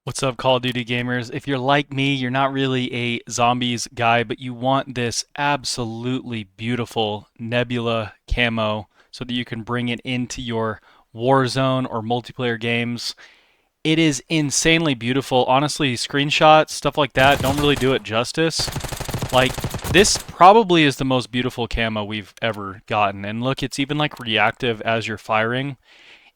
What's up, Call of Duty gamers? If you're like me, you're not really a zombies guy, but you want this absolutely beautiful Nebula camo so that you can bring it into your Warzone or multiplayer games. It is insanely beautiful. Honestly, screenshots, stuff like that, don't really do it justice. Like, this probably is the most beautiful camo we've ever gotten. And look, it's even like reactive as you're firing.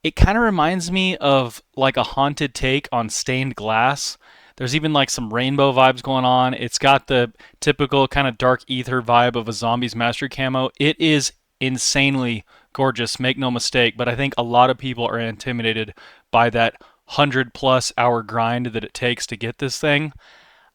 It kind of reminds me of like a haunted take on stained glass. There's even like some rainbow vibes going on. It's got the typical kind of dark ether vibe of a zombies mastery camo. It is insanely gorgeous, make no mistake, but I think a lot of people are intimidated by that 100+ hour grind that it takes to get this thing.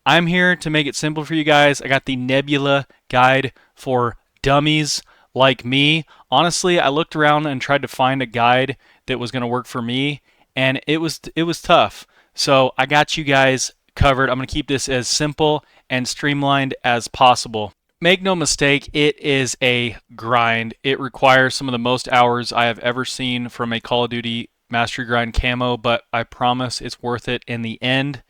I'm here to make it simple for you guys. I got the Nebula guide for dummies like me. Honestly, I looked around and tried to find a guide that was going to work for me, and it was tough. So I got you guys covered. I'm going to keep this as simple and streamlined as possible. Make no mistake, it is a grind. It requires some of the most hours I have ever seen from a Call of Duty Mastery Grind camo, but I promise it's worth it in the end.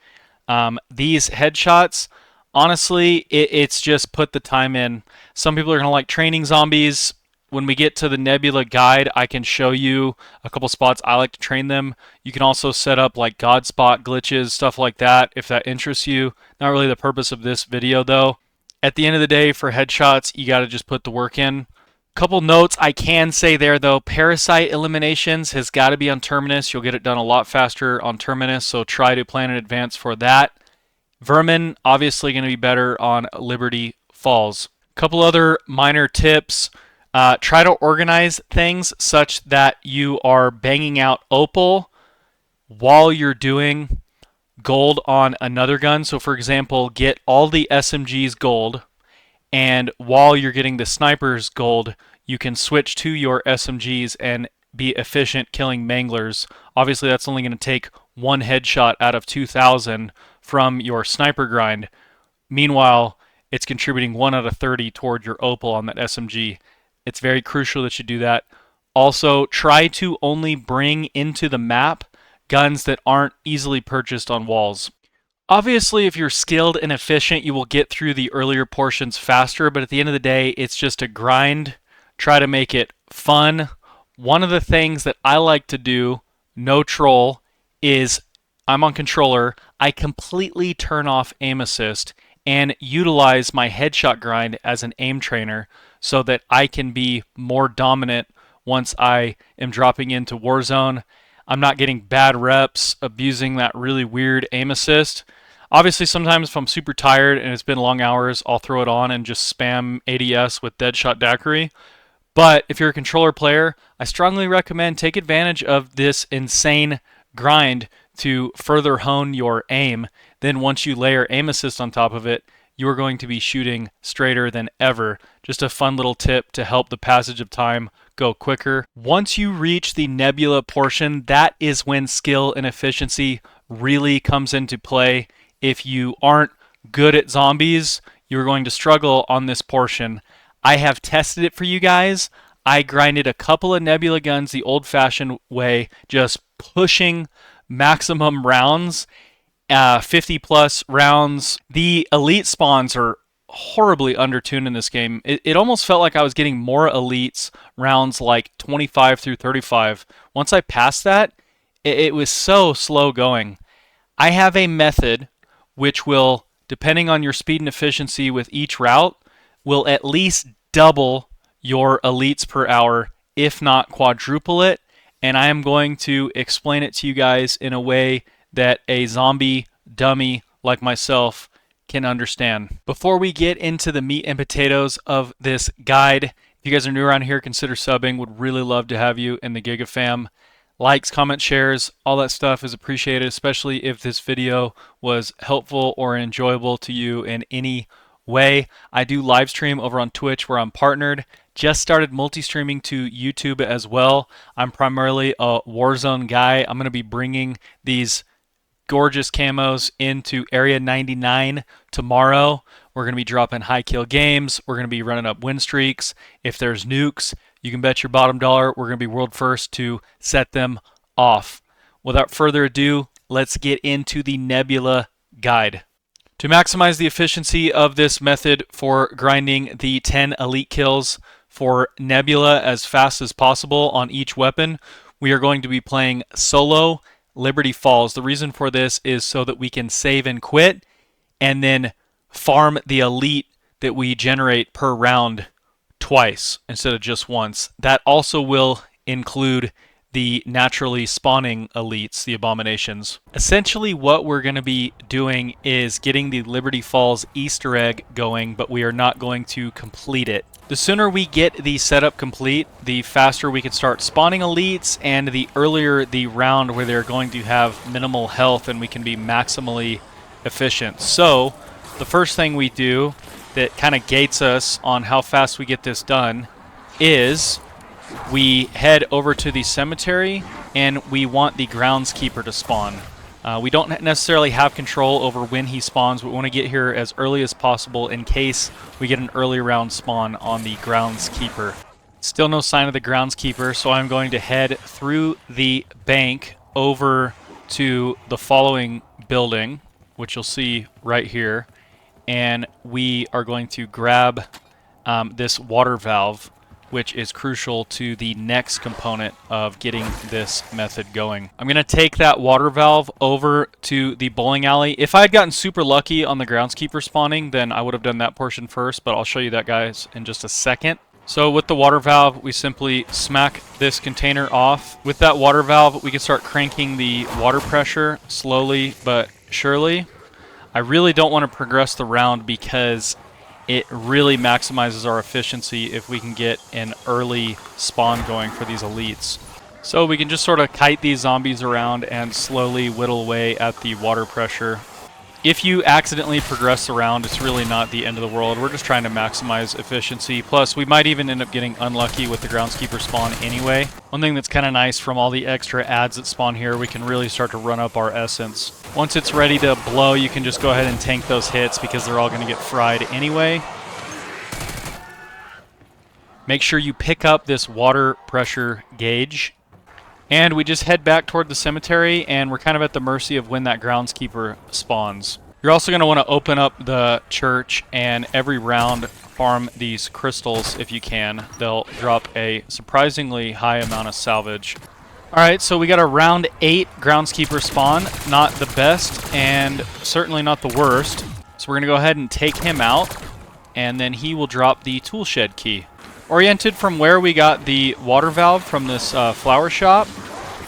These headshots, honestly, it's just put the time in. Some people are going to like training zombies. When we get to the Nebula guide, I can show you a couple spots I like to train them. You can also set up like God spot glitches, stuff like that, if that interests you. Not really the purpose of this video though. At the end of the day, for headshots, you got to just put the work in. Couple notes I can say there though. Parasite eliminations has got to be on Terminus. You'll get it done a lot faster on Terminus, so try to plan in advance for that. Vermin, obviously going to be better on Liberty Falls. Couple other minor tips. Try to organize things such that you are banging out opal while you're doing gold on another gun. So for example, get all the SMGs gold, and while you're getting the snipers gold, you can switch to your SMGs and be efficient killing manglers. Obviously, that's only going to take one headshot out of 2,000 from your sniper grind. Meanwhile, it's contributing 1 out of 30 toward your opal on that SMG. It's very crucial that you do that. Also, try to only bring into the map guns that aren't easily purchased on walls. Obviously, if you're skilled and efficient, you will get through the earlier portions faster, but at the end of the day, it's just a grind. Try to make it fun. One of the things that I like to do, no troll, is I'm on controller. I completely turn off aim assist and utilize my headshot grind as an aim trainer so that I can be more dominant once I am dropping into Warzone. I'm not getting bad reps abusing that really weird aim assist. Obviously, sometimes if I'm super tired and it's been long hours, I'll throw it on and just spam ADS with Deadshot Daiquiri. But if you're a controller player, I strongly recommend take advantage of this insane grind to further hone your aim. Then once you layer aim assist on top of it, you are going to be shooting straighter than ever. Just a fun little tip to help the passage of time go quicker. Once you reach the Nebula portion, that is when skill and efficiency really comes into play. If you aren't good at zombies, you're going to struggle on this portion. I have tested it for you guys. I grinded a couple of Nebula guns the old-fashioned way, just pushing maximum rounds, 50 plus rounds. The elite spawns are horribly undertuned in this game. It almost felt like I was getting more elites rounds like 25 through 35. Once I passed that, it was so slow going. I have a method which will, depending on your speed and efficiency with each route, will at least double your elites per hour, if not quadruple it. And I am going to explain it to you guys in a way that a zombie dummy like myself can understand. Before we get into the meat and potatoes of this guide, if you guys are new around here, consider subbing. Would really love to have you in the Giga fam. Likes, comments, shares, all that stuff is appreciated, especially if this video was helpful or enjoyable to you in any way. I do live stream over on Twitch where I'm partnered. Just started multi-streaming to YouTube as well. I'm primarily a Warzone guy. I'm going to be bringing these gorgeous camos into Area 99 tomorrow. We're going to be dropping high kill games. We're going to be running up win streaks. If there's nukes, you can bet your bottom dollar we're going to be world first to set them off. Without further ado, let's get into the Nebula guide. To maximize the efficiency of this method for grinding the 10 elite kills for Nebula as fast as possible on each weapon, we are going to be playing solo Liberty Falls. The reason for this is so that we can save and quit and then farm the elite that we generate per round twice instead of just once. That also will include the naturally spawning elites, the abominations. Essentially what we're going to be doing is getting the Liberty Falls Easter egg going, but we are not going to complete it. The sooner we get the setup complete, the faster we can start spawning elites, and the earlier the round where they're going to have minimal health and we can be maximally efficient. So the first thing we do that kind of gates us on how fast we get this done is we head over to the cemetery and we want the groundskeeper to spawn. We don't necessarily have control over when he spawns, but we want to get here as early as possible in case we get an early round spawn on the groundskeeper. Still no sign of the groundskeeper, so I'm going to head through the bank over to the following building, which you'll see right here, and we are going to grab this water valve, which is crucial to the next component of getting this method going. I'm going to take that water valve over to the bowling alley. If I had gotten super lucky on the groundskeeper spawning, then I would have done that portion first, but I'll show you that, guys, in just a second. So with the water valve, we simply smack this container off. With that water valve, we can start cranking the water pressure slowly but surely. I really don't want to progress the round because it really maximizes our efficiency if we can get an early spawn going for these elites. So we can just sort of kite these zombies around and slowly whittle away at the water pressure. If you accidentally progress the round, it's really not the end of the world. We're just trying to maximize efficiency. Plus, we might even end up getting unlucky with the groundskeeper spawn anyway. One thing that's kind of nice from all the extra adds that spawn here, we can really start to run up our essence. Once it's ready to blow, you can just go ahead and tank those hits because they're all going to get fried anyway. Make sure you pick up this water pressure gauge. And we just head back toward the cemetery, and we're kind of at the mercy of when that groundskeeper spawns. You're also going to want to open up the church and every round farm these crystals if you can. They'll drop a surprisingly high amount of salvage. Alright, so we got a round 8 groundskeeper spawn. Not the best, and certainly not the worst. So we're going to go ahead and take him out, and then he will drop the tool shed key. Oriented from where we got the water valve from this flower shop,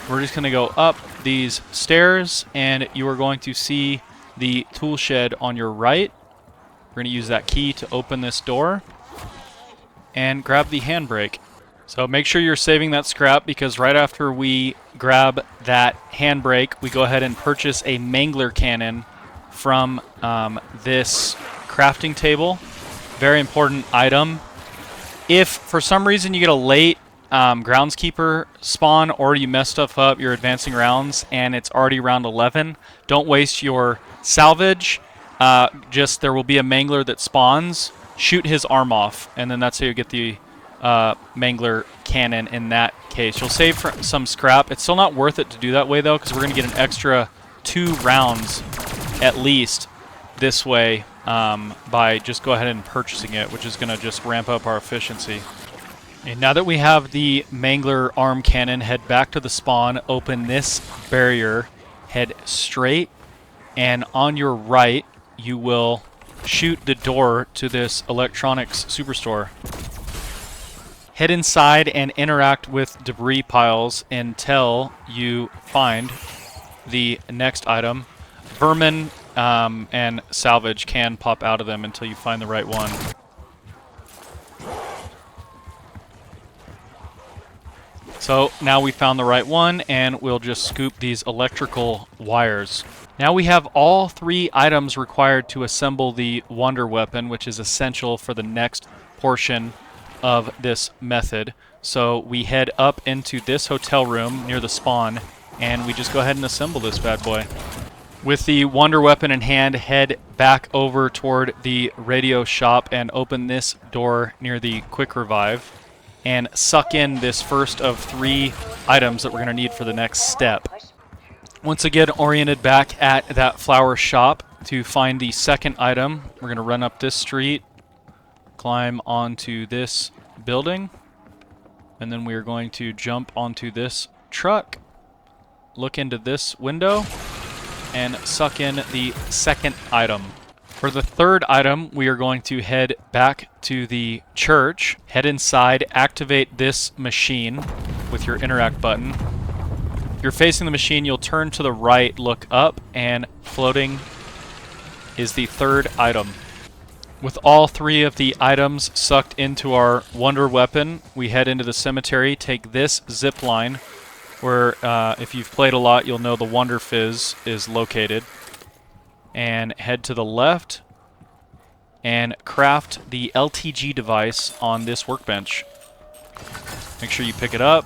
we're just going to go up these stairs, and you are going to see the tool shed on your right. We're going to use that key to open this door and grab the handbrake. So make sure you're saving that scrap, because right after we grab that handbrake, we go ahead and purchase a mangler cannon from this crafting table. Very important item. If for some reason you get a late groundskeeper spawn, or you mess stuff up, you're advancing rounds, and it's already round 11, don't waste your salvage. Just there will be a mangler that spawns. Shoot his arm off, and then that's how you get the mangler cannon in that case. You'll save for some scrap. It's still not worth it to do that way, though, because we're going to get an extra 2 rounds at least this way by just go ahead and purchasing it, which is going to just ramp up our efficiency. And now that we have the mangler arm cannon, head back to the spawn, open this barrier, head straight, and on your right you will shoot the door to this electronics superstore. Head inside and interact with debris piles until you find the next item. Vermin and salvage can pop out of them until you find the right one. So now we found the right one, and we'll just scoop these electrical wires. Now we have all 3 items required to assemble the wonder weapon, which is essential for the next portion of this method. So we head up into this hotel room near the spawn, and we just go ahead and assemble this bad boy. With the wonder weapon in hand, head back over toward the radio shop and open this door near the quick revive, and suck in this first of 3 items that we're going to need for the next step. Once again, oriented back at that flower shop to find the second item. We're going to run up this street, climb onto this building, and then we are going to jump onto this truck, look into this window, and suck in the second item. For the third item, we are going to head back to the church, head inside, activate this machine with your interact button. If you're facing the machine, you'll turn to the right, look up, and floating is the third item. With all three of the items sucked into our wonder weapon, we head into the cemetery, take this zip line, where if you've played a lot, you'll know the Wonder Fizz is located, and head to the left and craft the LTG device on this workbench. Make sure you pick it up.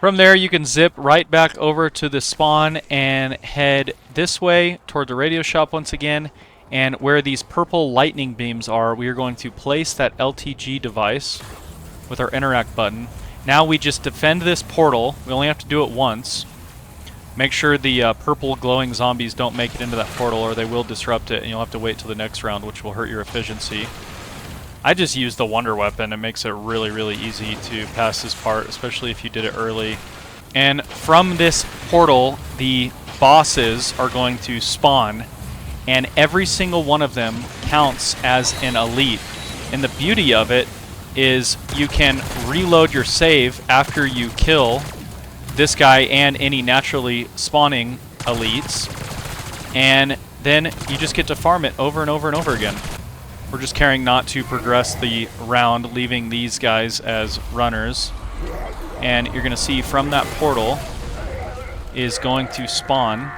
From there, you can zip right back over to the spawn and head this way toward the radio shop once again. And where these purple lightning beams are, we are going to place that LTG device with our interact button. Now we just defend this portal. We only have to do it once. Make sure the purple glowing zombies don't make it into that portal, or they will disrupt it, and you'll have to wait till the next round, which will hurt your efficiency. I just use the wonder weapon. It makes it really, really easy to pass this part, especially if you did it early. And from this portal, the bosses are going to spawn, and every single one of them counts as an elite. And the beauty of it is you can reload your save after you kill this guy and any naturally spawning elites, and then you just get to farm it over and over and over again. We're just caring not to progress the round, leaving these guys as runners. And you're going to see from that portal is going to spawn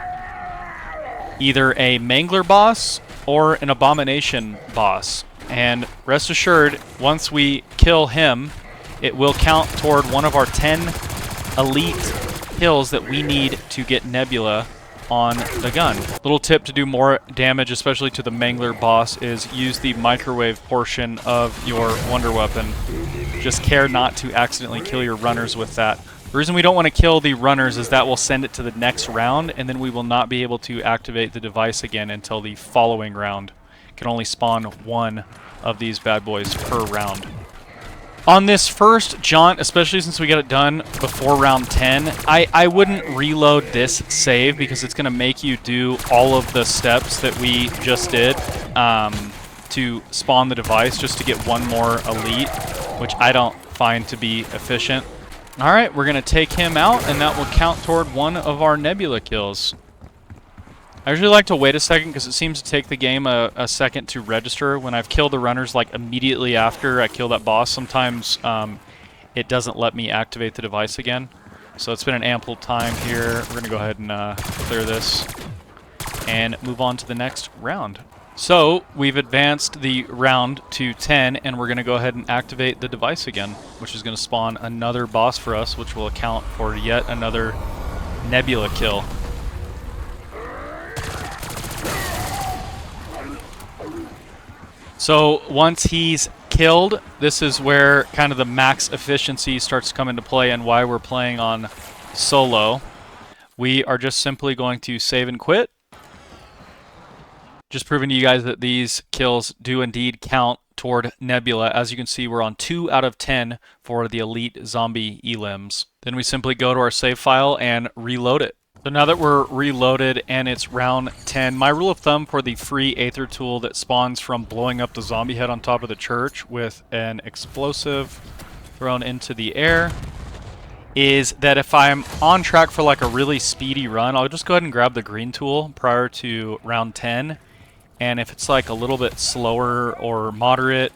either a Mangler boss or an Abomination boss. And rest assured, once we kill him, it will count toward one of our 10 elite kills that we need to get Nebula on the gun. Little tip to do more damage, especially to the Mangler boss, is use the microwave portion of your wonder weapon. Just care not to accidentally kill your runners with that. The reason we don't want to kill the runners is that will send it to the next round, and then we will not be able to activate the device again until the following round. You can only spawn one of these bad boys per round. On this first jaunt, especially since we got it done before round 10, I wouldn't reload this save because it's going to make you do all of the steps that we just did to spawn the device just to get one more elite, which I don't find to be efficient. Alright, we're going to take him out, and that will count toward one of our Nebula kills. I usually like to wait a second because it seems to take the game a second to register. When I've killed the runners like immediately after I kill that boss, sometimes it doesn't let me activate the device again. So it's been an ample time here. We're going to go ahead and clear this and move on to the next round. So we've advanced the round to 10, and we're going to go ahead and activate the device again, which is going to spawn another boss for us, which will account for yet another Nebula kill. So once he's killed, this is where kind of the max efficiency starts to come into play and why we're playing on solo. We are just simply going to save and quit. Just proving to you guys that these kills do indeed count toward Nebula. As you can see, we're on 2 out of 10 for the elite zombie elims. Then we simply go to our save file and reload it. So now that we're reloaded and it's round 10, my rule of thumb for the free Aether tool that spawns from blowing up the zombie head on top of the church with an explosive thrown into the air is that if I'm on track for like a really speedy run, I'll just go ahead and grab the green tool prior to round 10. And if it's like a little bit slower or moderate,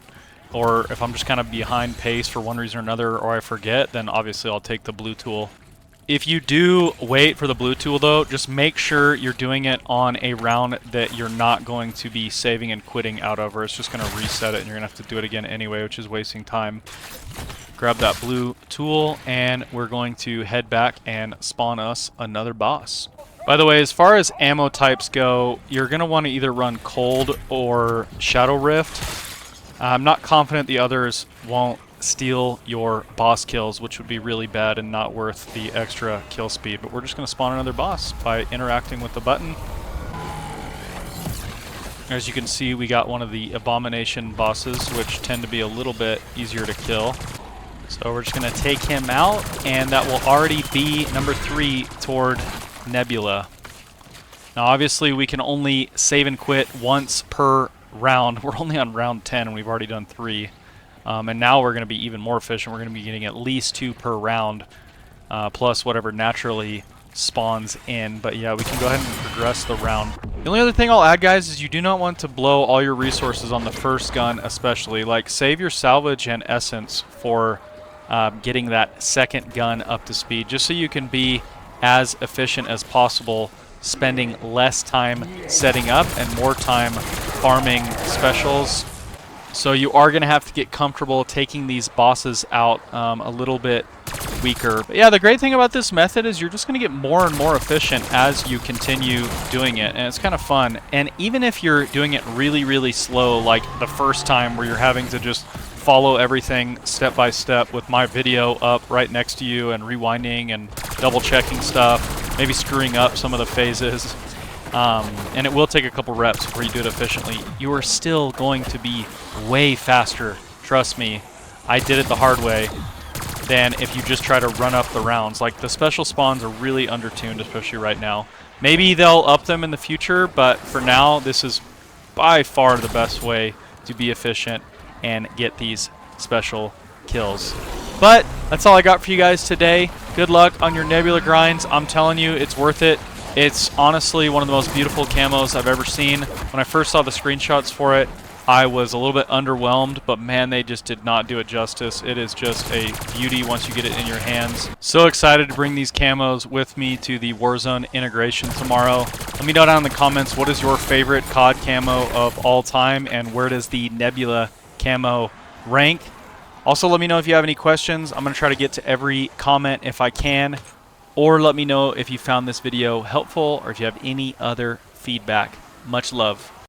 or if I'm just kind of behind pace for one reason or another, or I forget, then obviously I'll take the blue tool. If you do wait for the blue tool though, just make sure you're doing it on a round that you're not going to be saving and quitting out of, or it's just going to reset it and you're going to have to do it again anyway, which is wasting time. Grab that blue tool and we're going to head back and spawn us another boss. By the way, as far as ammo types go, you're going to want to either run Cold or Shadow Rift. I'm not confident the others won't steal your boss kills, which would be really bad and not worth the extra kill speed. But we're just going to spawn another boss by interacting with the button. As you can see, we got one of the abomination bosses, which tend to be a little bit easier to kill. So we're just going to take him out, and that will already be number 3 toward Nebula. Now obviously we can only save and quit once per round. We're only on round 10 and we've already done 3. And now we're going to be even more efficient. We're going to be getting at least 2 per round, plus whatever naturally spawns in. But yeah, we can go ahead and progress the round. The only other thing I'll add, guys, is you do not want to blow all your resources on the first gun especially. Like, save your salvage and essence for getting that second gun up to speed, just so you can be as efficient as possible, spending less time setting up and more time farming specials. So you are going to have to get comfortable taking these bosses out a little bit weaker. But yeah, the great thing about this method is you're just going to get more and more efficient as you continue doing it, and it's kind of fun. And even if you're doing it really, really slow, like the first time where you're having to just follow everything step by step with my video up right next to you and rewinding and double checking stuff, maybe screwing up some of the phases, and it will take a couple reps before you do it efficiently, you are still going to be way faster, trust me. I did it the hard way, than if you just try to run up the rounds. Like, the special spawns are really undertuned, especially right now. Maybe they'll up them in the future, but for now, this is by far the best way to be efficient and get these special kills. But that's all I got for you guys today. Good luck on your Nebula grinds. I'm telling you, it's worth it. It's honestly one of the most beautiful camos I've ever seen. When I first saw the screenshots for it, I was a little bit underwhelmed, but man, they just did not do it justice. It is just a beauty once you get it in your hands. So excited to bring these camos with me to the Warzone integration tomorrow. Let me know down in the comments, what is your favorite COD camo of all time, and where does the Nebula camo rank? Also, let me know if you have any questions. I'm going to try to get to every comment if I can. Or let me know if you found this video helpful or if you have any other feedback. Much love.